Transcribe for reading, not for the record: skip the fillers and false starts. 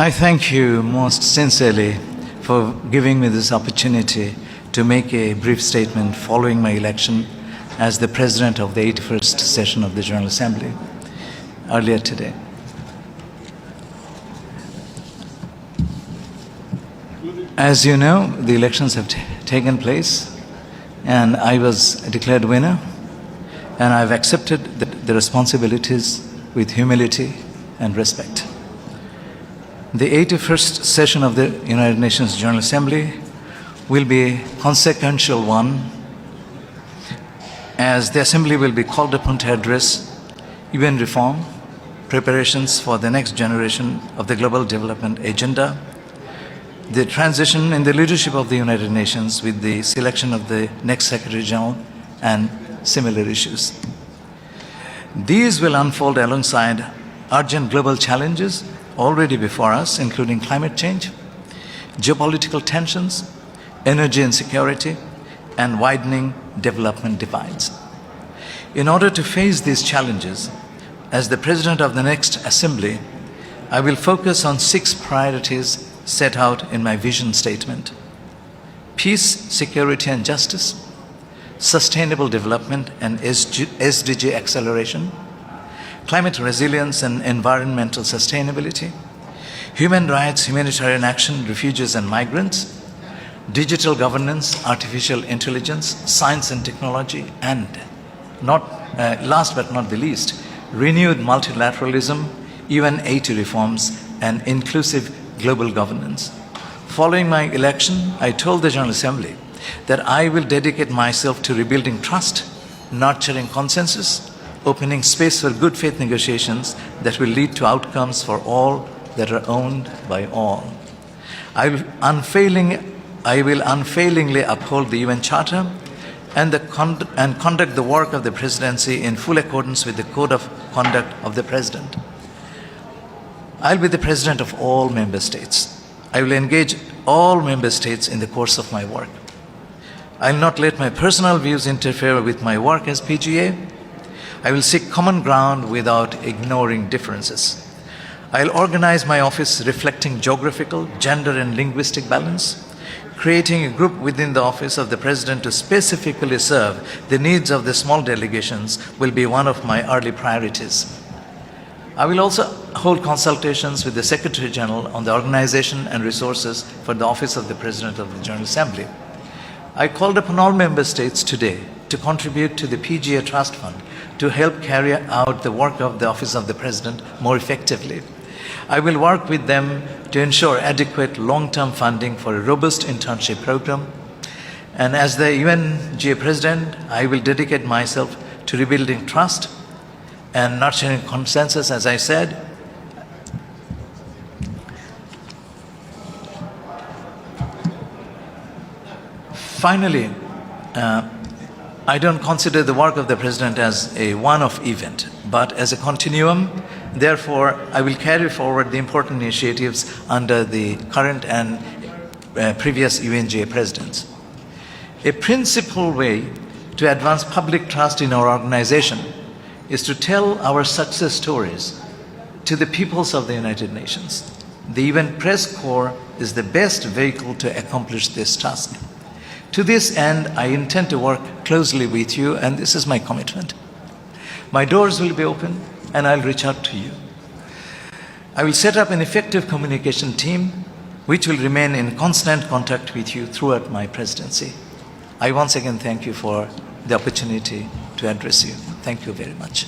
I thank you most sincerely for giving me this opportunity to make a brief statement following my election as the President of the 81st session of the General Assembly earlier today. As you know, the elections have taken place and I was declared winner, and I've accepted the responsibilities with humility and respect. The 81st session of the United Nations General Assembly will be a consequential one, as the Assembly will be called upon to address UN reform, preparations for the next generation of the global development agenda, the transition in the leadership of the United Nations with the selection of the next Secretary General, and similar issues. These will unfold alongside urgent global challenges already before us, including climate change, geopolitical tensions, energy insecurity, and widening development divides. In order to face these challenges, as the President of the next Assembly, I will focus on 6 priorities set out in my vision statement: peace, security and justice, sustainable development and SDG acceleration, climate resilience and environmental sustainability, human rights, humanitarian action, refugees and migrants, digital governance, artificial intelligence, science and technology, and last but not the least, renewed multilateralism, UN 80 reforms, and inclusive global governance. Following my election, I told the General Assembly that I will dedicate myself to rebuilding trust, nurturing consensus, opening space for good faith negotiations that will lead to outcomes for all that are owned by all. I will unfailingly uphold the UN Charter and conduct the work of the Presidency in full accordance with the Code of Conduct of the President. I'll be the President of all Member States. I will engage all Member States in the course of my work. I'll not let my personal views interfere with my work as PGA. I will seek common ground without ignoring differences. I'll organize my office reflecting geographical, gender and linguistic balance. Creating a group within the office of the President to specifically serve the needs of the small delegations will be one of my early priorities. I will also hold consultations with the Secretary General on the organization and resources for the Office of the President of the General Assembly. I called upon all Member States today to contribute to the PGA Trust Fund to help carry out the work of the Office of the President more effectively. I will work with them to ensure adequate long-term funding for a robust internship program. And as the UNGA President, I will dedicate myself to rebuilding trust and nurturing consensus, as I said. Finally, I don't consider the work of the President as a one-off event, but as a continuum. Therefore, I will carry forward the important initiatives under the current and previous UNGA presidents. A principal way to advance public trust in our organization is to tell our success stories to the peoples of the United Nations. The UN Press Corps is the best vehicle to accomplish this task. To this end, I intend to work closely with you, and this is my commitment. My doors will be open, and I'll reach out to you. I will set up an effective communication team which will remain in constant contact with you throughout my presidency. I once again thank you for the opportunity to address you. Thank you very much.